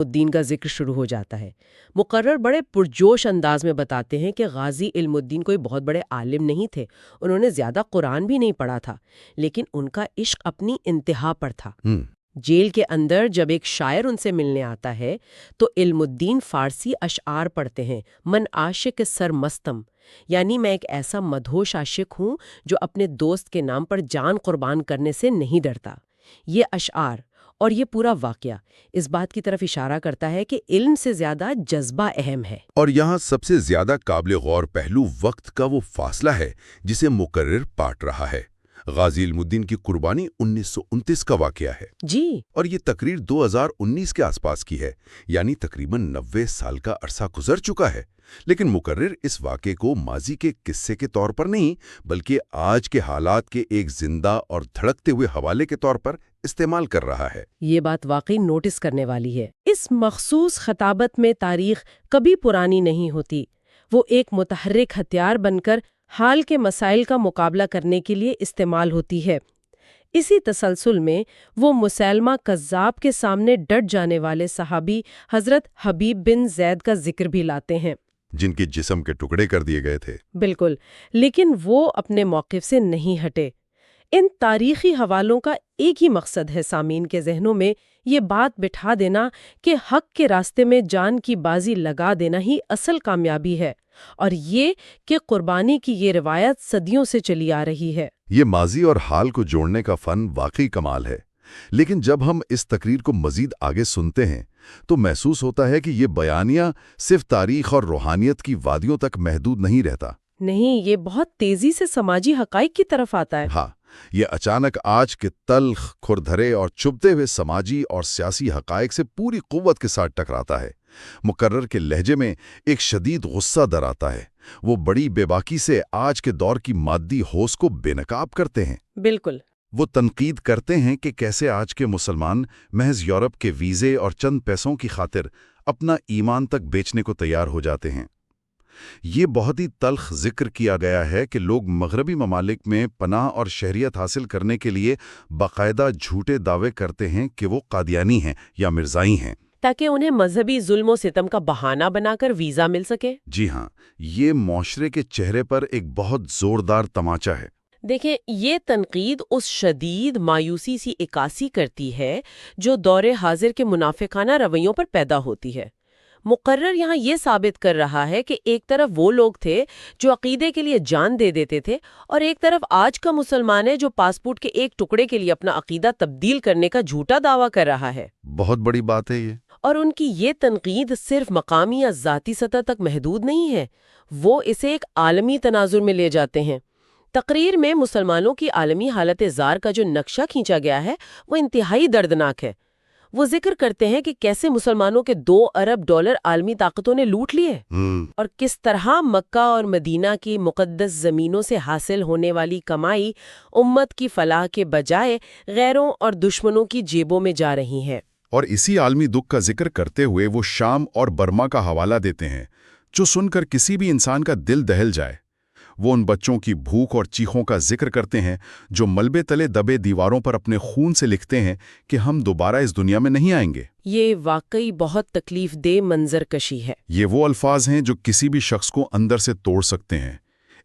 الدین کا ذکر شروع ہو جاتا ہے۔ مقرر بڑے پرجوش انداز میں بتاتے ہیں کہ غازی علم الدین کوئی بہت بڑے عالم نہیں تھے، انہوں نے زیادہ قرآن بھی نہیں پڑھا تھا، لیکن ان کا عشق اپنی انتہا پر تھا۔ جیل کے اندر جب ایک شاعر ان سے ملنے آتا ہے تو علم الدین فارسی اشعار پڑھتے ہیں، من عاشق سرمستم، یعنی میں ایک ایسا مدہوش عاشق ہوں جو اپنے دوست کے نام پر جان قربان کرنے سے نہیں ڈرتا۔ یہ اشعار اور یہ پورا واقعہ اس بات کی طرف اشارہ کرتا ہے کہ علم سے زیادہ جذبہ اہم ہے۔ اور یہاں سب سے زیادہ قابل غور پہلو وقت کا وہ فاصلہ ہے جسے مقرر پاٹ رہا ہے۔ غازی علم الدین کی قربانی 1929 کا واقعہ ہے جی، اور یہ تقریر 2019 کے آس پاس کی ہے، یعنی تقریباً 90 سال کا عرصہ گزر چکا ہے۔ لیکن مقرر اس واقعے کو ماضی کے قصے کے طور پر نہیں بلکہ آج کے حالات کے ایک زندہ اور دھڑکتے ہوئے حوالے کے طور پر استعمال کر رہا ہے۔ یہ بات واقعی نوٹس کرنے والی ہے۔ اس مخصوص خطابت میں تاریخ کبھی پرانی نہیں ہوتی، وہ ایک متحرک ہتھیار بن کر حال کے مسائل کا مقابلہ کرنے کے لیے استعمال ہوتی ہے۔ اسی تسلسل میں وہ مسیلمہ کذاب کے سامنے ڈٹ جانے والے صحابی حضرت حبیب بن زید کا ذکر بھی لاتے ہیں، جن کے جسم کے ٹکڑے کر دیے گئے تھے۔ بالکل، لیکن وہ اپنے موقف سے نہیں ہٹے۔ ان تاریخی حوالوں کا ایک ہی مقصد ہے سامعین کے ذہنوں میں یہ بات بٹھا دینا کہ حق کے راستے میں جان کی بازی لگا دینا ہی اصل کامیابی ہے، اور یہ کہ قربانی کی یہ روایت صدیوں سے چلی آ رہی ہے۔ یہ ماضی اور حال کو جوڑنے کا فن واقعی کمال ہے، لیکن جب ہم اس تقریر کو مزید آگے سنتے ہیں تو محسوس ہوتا ہے کہ یہ بیانیہ صرف تاریخ اور روحانیت کی وادیوں تک محدود نہیں رہتا۔ نہیں، یہ بہت تیزی سے سماجی حقائق کی طرف آتا ہے۔ ہاں، یہ اچانک آج کے تلخ، کھردھرے اور چبھتے ہوئے سماجی اور سیاسی حقائق سے پوری قوت کے ساتھ ٹکراتا ہے۔ مقرر کے لہجے میں ایک شدید غصہ در آتا ہے، وہ بڑی بے باکی سے آج کے دور کی مادی ہوس کو بے نقاب کرتے ہیں۔ بالکل، وہ تنقید کرتے ہیں کہ کیسے آج کے مسلمان محض یورپ کے ویزے اور چند پیسوں کی خاطر اپنا ایمان تک بیچنے کو تیار ہو جاتے ہیں۔ یہ بہت ہی تلخ ذکر کیا گیا ہے کہ لوگ مغربی ممالک میں پناہ اور شہریت حاصل کرنے کے لیے باقاعدہ جھوٹے دعوے کرتے ہیں کہ وہ قادیانی ہیں یا مرزائی ہیں، تاکہ انہیں مذہبی ظلم و ستم کا بہانہ بنا کر ویزا مل سکے۔ جی ہاں، یہ معاشرے کے چہرے پر ایک بہت زوردار تماچا ہے۔ دیکھیں، یہ تنقید اس شدید مایوسی سی عکاسی کرتی ہے جو دور حاضر کے منافقانہ رویوں پر پیدا ہوتی ہے۔ مقرر یہاں یہ ثابت کر رہا ہے کہ ایک طرف وہ لوگ تھے جو عقیدے کے لیے جان دے دیتے تھے، اور ایک طرف آج کا مسلمان ہے جو پاسپورٹ کے ایک ٹکڑے کے لیے اپنا عقیدہ تبدیل کرنے کا جھوٹا دعویٰ کر رہا ہے۔ بہت بڑی بات ہے یہ۔ اور ان کی یہ تنقید صرف مقامی یا ذاتی سطح تک محدود نہیں ہے، وہ اسے ایک عالمی تناظر میں لے جاتے ہیں۔ تقریر میں مسلمانوں کی عالمی حالت زار کا جو نقشہ کھینچا گیا ہے وہ انتہائی دردناک ہے۔ وہ ذکر کرتے ہیں کہ کیسے مسلمانوں کے 2 ارب ڈالر عالمی طاقتوں نے لوٹ لیے، اور کس طرح مکہ اور مدینہ کی مقدس زمینوں سے حاصل ہونے والی کمائی امت کی فلاح کے بجائے غیروں اور دشمنوں کی جیبوں میں جا رہی ہے۔ اور اسی عالمی دکھ کا ذکر کرتے ہوئے وہ شام اور برما کا حوالہ دیتے ہیں، جو سن کر کسی بھی انسان کا دل دہل جائے۔ وہ ان بچوں کی بھوک اور چیخوں کا ذکر کرتے ہیں جو ملبے تلے دبے دیواروں پر اپنے خون سے لکھتے ہیں کہ ہم دوبارہ اس دنیا میں نہیں آئیں گے۔ یہ واقعی بہت تکلیف دہ منظر کشی ہے۔ یہ وہ الفاظ ہیں جو کسی بھی شخص کو اندر سے توڑ سکتے ہیں۔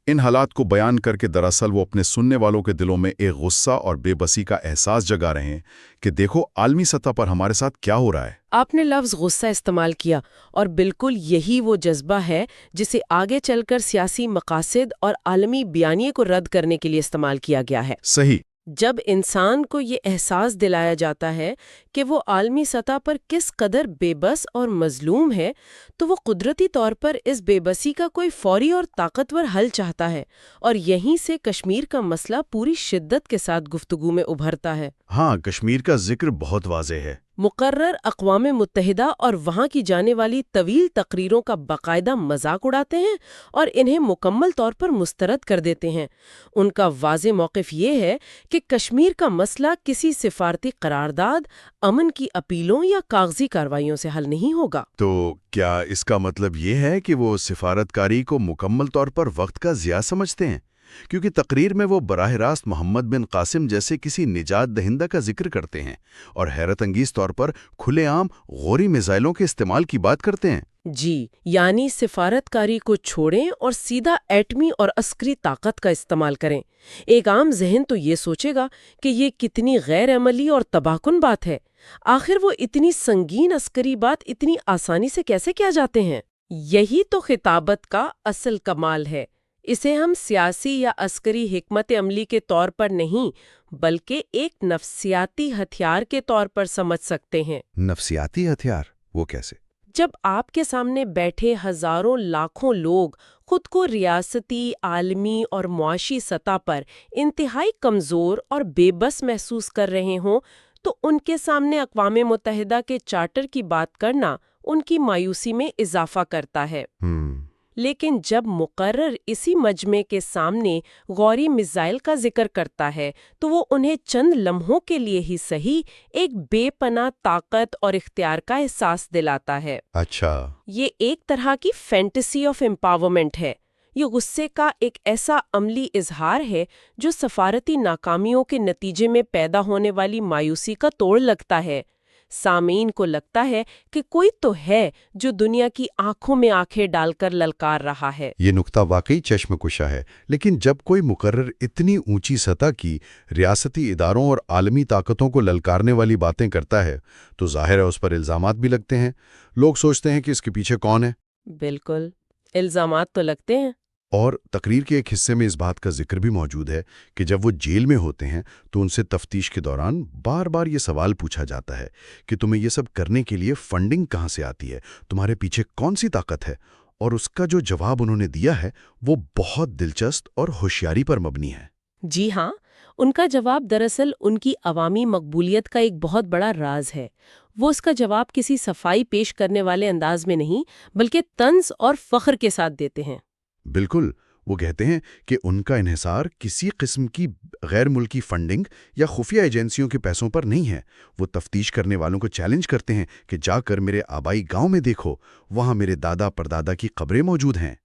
ان حالات کو بیان کر کے دراصل وہ اپنے سننے والوں کے دلوں میں ایک غصہ اور بے بسی کا احساس جگا رہے ہیں کہ دیکھو عالمی سطح پر ہمارے ساتھ کیا ہو رہا ہے۔ آپ نے لفظ غصہ استعمال کیا، اور بالکل یہی وہ جذبہ ہے جسے آگے چل کر سیاسی مقاصد اور عالمی بیانیے کو رد کرنے کے لیے استعمال کیا گیا ہے۔ صحیح۔ جب انسان کو یہ احساس دلایا جاتا ہے کہ وہ عالمی سطح پر کس قدر بے بس اور مظلوم ہے، تو وہ قدرتی طور پر اس بے بسی کا کوئی فوری اور طاقتور حل چاہتا ہے، اور یہیں سے کشمیر کا مسئلہ پوری شدت کے ساتھ گفتگو میں ابھرتا ہے۔ ہاں، کشمیر کا ذکر بہت واضح ہے۔ مقرر اقوام متحدہ اور وہاں کی جانے والی طویل تقریروں کا باقاعدہ مذاق اڑاتے ہیں اور انہیں مکمل طور پر مسترد کر دیتے ہیں۔ ان کا واضح موقف یہ ہے کہ کشمیر کا مسئلہ کسی سفارتی قرارداد، امن کی اپیلوں یا کاغذی کارروائیوں سے حل نہیں ہوگا۔ تو کیا اس کا مطلب یہ ہے کہ وہ سفارتکاری کو مکمل طور پر وقت کا ضیاع سمجھتے ہیں؟ کیونکہ تقریر میں وہ براہ راست محمد بن قاسم جیسے کسی نجات دہندہ کا ذکر کرتے ہیں اور حیرت انگیز طور پر کھلے عام غوری میزائلوں کے استعمال کی بات کرتے ہیں۔ جی، یعنی سفارتکاری کو چھوڑیں اور سیدھا ایٹمی اور عسکری طاقت کا استعمال کریں۔ ایک عام ذہن تو یہ سوچے گا کہ یہ کتنی غیر عملی اور تباہ کن بات ہے۔ آخر وہ اتنی سنگین عسکری بات اتنی آسانی سے کیسے کیا جاتے ہیں؟ یہی تو خطابت کا اصل کمال ہے۔ اسے ہم سیاسی یا عسکری حکمت عملی کے طور پر نہیں بلکہ ایک نفسیاتی ہتھیار کے طور پر سمجھ سکتے ہیں۔ نفسیاتی ہتھیار؟ وہ کیسے؟ جب آپ کے سامنے بیٹھے ہزاروں لاکھوں لوگ خود کو ریاستی، عالمی اور معاشی سطح پر انتہائی کمزور اور بے بس محسوس کر رہے ہوں تو ان کے سامنے اقوام متحدہ کے چارٹر کی بات کرنا ان کی مایوسی میں اضافہ کرتا ہے۔ لیکن جب مقرر اسی مجمع کے سامنے غوری میزائل کا ذکر کرتا ہے تو وہ انہیں چند لمحوں کے لیے ہی صحیح ایک بے پناہ طاقت اور اختیار کا احساس دلاتا ہے۔ اچھا، یہ ایک طرح کی فینٹیسی آف امپاورمنٹ ہے۔ یہ غصے کا ایک ایسا عملی اظہار ہے جو سفارتی ناکامیوں کے نتیجے میں پیدا ہونے والی مایوسی کا توڑ لگتا ہے۔ سامعین کو لگتا ہے کہ کوئی تو ہے جو دنیا کی آنکھوں میں آنکھیں ڈال کر للکار رہا ہے۔ یہ نقطہ واقعی چشم کشا ہے، لیکن جب کوئی مقرر اتنی اونچی سطح کی ریاستی اداروں اور عالمی طاقتوں کو للکارنے والی باتیں کرتا ہے تو ظاہر ہے اس پر الزامات بھی لگتے ہیں۔ لوگ سوچتے ہیں کہ اس کے پیچھے کون ہے؟ بالکل، الزامات تو لگتے ہیں۔ اور تقریر کے ایک حصے میں اس بات کا ذکر بھی موجود ہے کہ جب وہ جیل میں ہوتے ہیں تو ان سے تفتیش کے دوران بار بار یہ سوال پوچھا جاتا ہے کہ تمہیں یہ سب کرنے کے لیے فنڈنگ کہاں سے آتی ہے، تمہارے پیچھے کون سی طاقت ہے؟ اور اس کا جو جواب انہوں نے دیا ہے وہ بہت دلچسپ اور ہوشیاری پر مبنی ہے۔ جی ہاں، ان کا جواب دراصل ان کی عوامی مقبولیت کا ایک بہت بڑا راز ہے۔ وہ اس کا جواب کسی صفائی پیش کرنے والے انداز میں نہیں بلکہ طنز اور فخر کے ساتھ دیتے ہیں۔ بالکل، وہ کہتے ہیں کہ ان کا انحصار کسی قسم کی غیر ملکی فنڈنگ یا خفیہ ایجنسیوں کے پیسوں پر نہیں ہے۔ وہ تفتیش کرنے والوں کو چیلنج کرتے ہیں کہ جا کر میرے آبائی گاؤں میں دیکھو، وہاں میرے دادا پردادا کی قبریں موجود ہیں،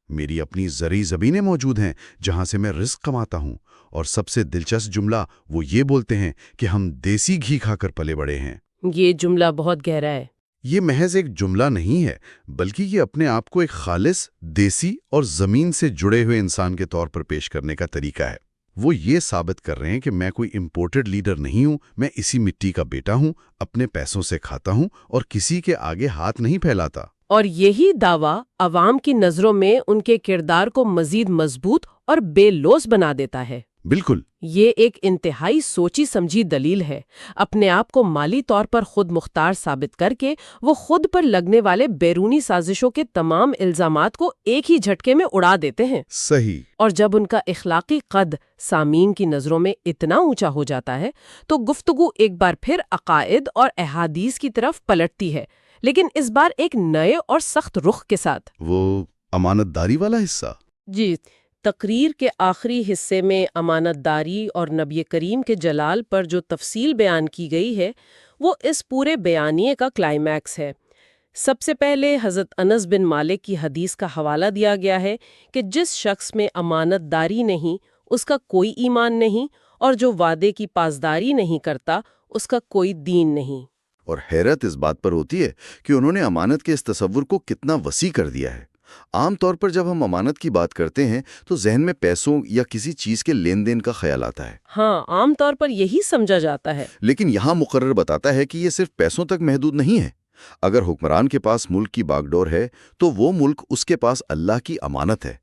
میری اپنی زرعی زمینیں موجود ہیں جہاں سے میں رزق کماتا ہوں، اور سب سے دلچسپ جملہ وہ یہ بولتے ہیں کہ ہم دیسی گھی کھا کر پلے بڑے ہیں۔ یہ جملہ بہت گہرا ہے۔ یہ محض ایک جملہ نہیں ہے بلکہ یہ اپنے آپ کو ایک خالص، دیسی اور زمین سے جڑے ہوئے انسان کے طور پر پیش کرنے کا طریقہ ہے۔ وہ یہ ثابت کر رہے ہیں کہ میں کوئی امپورٹڈ لیڈر نہیں ہوں، میں اسی مٹی کا بیٹا ہوں، اپنے پیسوں سے کھاتا ہوں اور کسی کے آگے ہاتھ نہیں پھیلاتا۔ اور یہی دعویٰ عوام کی نظروں میں ان کے کردار کو مزید مضبوط اور بے لوث بنا دیتا ہے۔ بالکل، یہ ایک انتہائی سوچی سمجھی دلیل ہے۔ اپنے آپ کو مالی طور پر خود مختار ثابت کر کے وہ خود پر لگنے والے بیرونی سازشوں کے تمام الزامات کو ایک ہی جھٹکے میں اڑا دیتے ہیں۔ صحیح۔ اور جب ان کا اخلاقی قد سامعین کی نظروں میں اتنا اونچا ہو جاتا ہے تو گفتگو ایک بار پھر عقائد اور احادیث کی طرف پلٹتی ہے، لیکن اس بار ایک نئے اور سخت رخ کے ساتھ۔ وہ امانت داری والا حصہ؟ جی، تقریر کے آخری حصے میں امانت داری اور نبی کریم کے جلال پر جو تفصیل بیان کی گئی ہے وہ اس پورے بیانیے کا کلائمیکس ہے۔ سب سے پہلے حضرت انس بن مالک کی حدیث کا حوالہ دیا گیا ہے کہ جس شخص میں امانت داری نہیں اس کا کوئی ایمان نہیں، اور جو وعدے کی پاسداری نہیں کرتا اس کا کوئی دین نہیں۔ اور حیرت اس بات پر ہوتی ہے کہ انہوں نے امانت کے اس تصور کو کتنا وسیع کر دیا ہے۔ عام طور پر جب ہم امانت کی بات کرتے ہیں تو ذہن میں پیسوں یا کسی چیز کے لین دین کا خیال آتا ہے۔ ہاں، عام طور پر یہی سمجھا جاتا ہے۔ لیکن یہاں مقرر بتاتا ہے کہ یہ صرف پیسوں تک محدود نہیں ہے۔ اگر حکمران کے پاس ملک کی باغ ڈور ہے تو وہ ملک اس کے پاس اللہ کی امانت ہے۔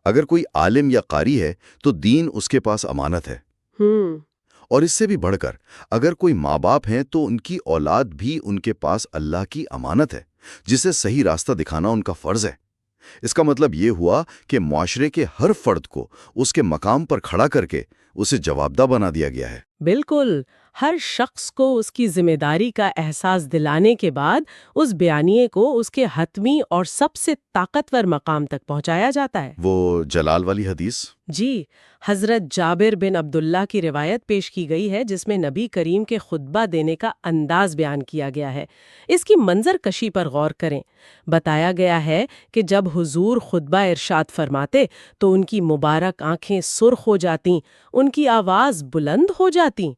اگر کوئی عالم یا قاری ہے تو دین اس کے پاس امانت ہے۔ اور اس سے بھی بڑھ کر اگر کوئی ماں باپ ہیں تو ان کی اولاد بھی ان کے پاس اللہ کی امانت ہے، جسے صحیح راستہ دکھانا ان کا فرض ہے۔ اس کا مطلب یہ ہوا کہ معاشرے کے ہر فرد کو اس کے مقام پر کھڑا کر کے اسے جوابدہ بنا دیا گیا ہے۔ بالکل، ہر شخص کو اس کی ذمہ داری کا احساس دلانے کے بعد اس بیانیے کو اس کے حتمی اور سب سے طاقتور مقام تک پہنچایا جاتا ہے۔ وہ جلال والی حدیث؟ جی، حضرت جابر بن عبداللہ کی روایت پیش کی گئی ہے جس میں نبی کریم کے خطبہ دینے کا انداز بیان کیا گیا ہے۔ اس کی منظر کشی پر غور کریں۔ بتایا گیا ہے کہ جب حضور خطبہ ارشاد فرماتے تو ان کی مبارک آنکھیں سرخ ہو جاتیں، ان کی آواز بلند ہو جاتی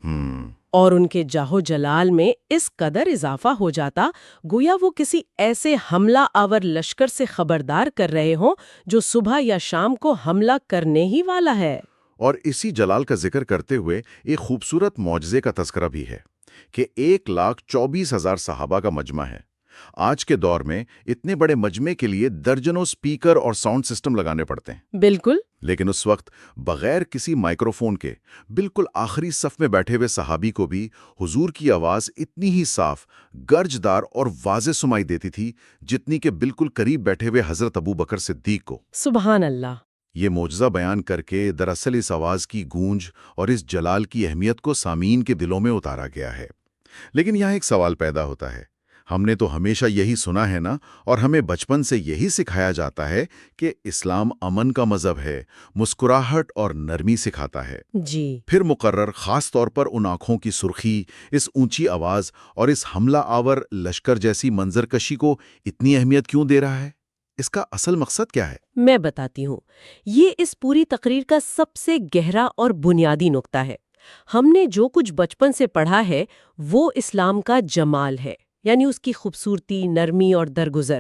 اور ان کے جاہو جلال میں اس قدر اضافہ ہو جاتا گویا وہ کسی ایسے حملہ آور لشکر سے خبردار کر رہے ہوں جو صبح یا شام کو حملہ کرنے ہی والا ہے۔ اور اسی جلال کا ذکر کرتے ہوئے ایک خوبصورت معجزے کا تذکرہ بھی ہے کہ 1,24,000 صحابہ کا مجمع ہے۔ آج کے دور میں اتنے بڑے مجمع کے لیے درجنوں سپیکر اور ساؤنڈ سسٹم لگانے پڑتے ہیں۔ بالکل، لیکن اس وقت بغیر کسی مائکروفون کے بالکل آخری صف میں بیٹھے ہوئے صحابی کو بھی حضور کی آواز اتنی ہی صاف، گرجدار اور واضح سنائی دیتی تھی جتنی کہ بالکل قریب بیٹھے ہوئے حضرت ابو بکر صدیق کو۔ سبحان اللہ۔ یہ معجزہ بیان کر کے دراصل اس آواز کی گونج اور اس جلال کی اہمیت کو سامعین کے دلوں میں اتارا گیا ہے۔ لیکن یہاں ایک سوال پیدا ہوتا ہے، ہم نے تو ہمیشہ یہی سنا ہے نا، اور ہمیں بچپن سے یہی سکھایا جاتا ہے کہ اسلام امن کا مذہب ہے، مسکراہٹ اور نرمی سکھاتا ہے۔ جی، پھر مقرر خاص طور پر ان آنکھوں کی سرخی، اس اونچی آواز اور اس حملہ آور لشکر جیسی منظر کشی کو اتنی اہمیت کیوں دے رہا ہے؟ اس کا اصل مقصد کیا ہے؟ میں بتاتی ہوں۔ یہ اس پوری تقریر کا سب سے گہرا اور بنیادی نقطہ ہے۔ ہم نے جو کچھ بچپن سے پڑھا ہے وہ اسلام کا جمال ہے، یعنی اس کی خوبصورتی، نرمی اور درگزر۔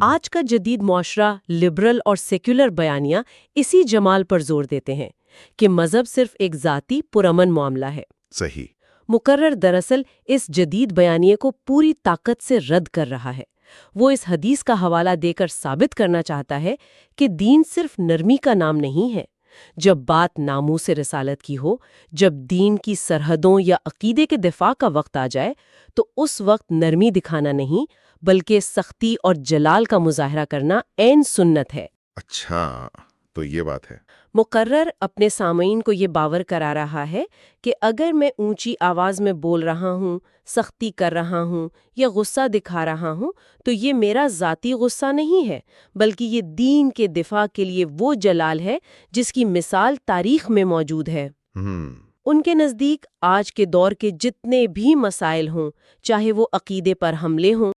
آج کا جدید معاشرہ لبرل اور سیکولر بیانیہ اسی جمال پر زور دیتے ہیں کہ مذہب صرف ایک ذاتی پرامن معاملہ ہے۔ صحیح۔ مقرر دراصل اس جدید بیانیے کو پوری طاقت سے رد کر رہا ہے۔ وہ اس حدیث کا حوالہ دے کر ثابت کرنا چاہتا ہے کہ دین صرف نرمی کا نام نہیں ہے۔ جب بات ناموس رسالت کی ہو، جب دین کی سرحدوں یا عقیدے کے دفاع کا وقت آ جائے تو اس وقت نرمی دکھانا نہیں بلکہ سختی اور جلال کا مظاہرہ کرنا عین سنت ہے۔ اچھا، تو یہ بات ہے۔ مقرر اپنے سامعین کو یہ باور کرا رہا ہے کہ اگر میں اونچی آواز میں بول رہا ہوں، سختی کر رہا ہوں یا غصہ دکھا رہا ہوں تو یہ میرا ذاتی غصہ نہیں ہے، بلکہ یہ دین کے دفاع کے لیے وہ جلال ہے جس کی مثال تاریخ میں موجود ہے۔ ان کے نزدیک آج کے دور کے جتنے بھی مسائل ہوں، چاہے وہ عقیدے پر حملے ہوں،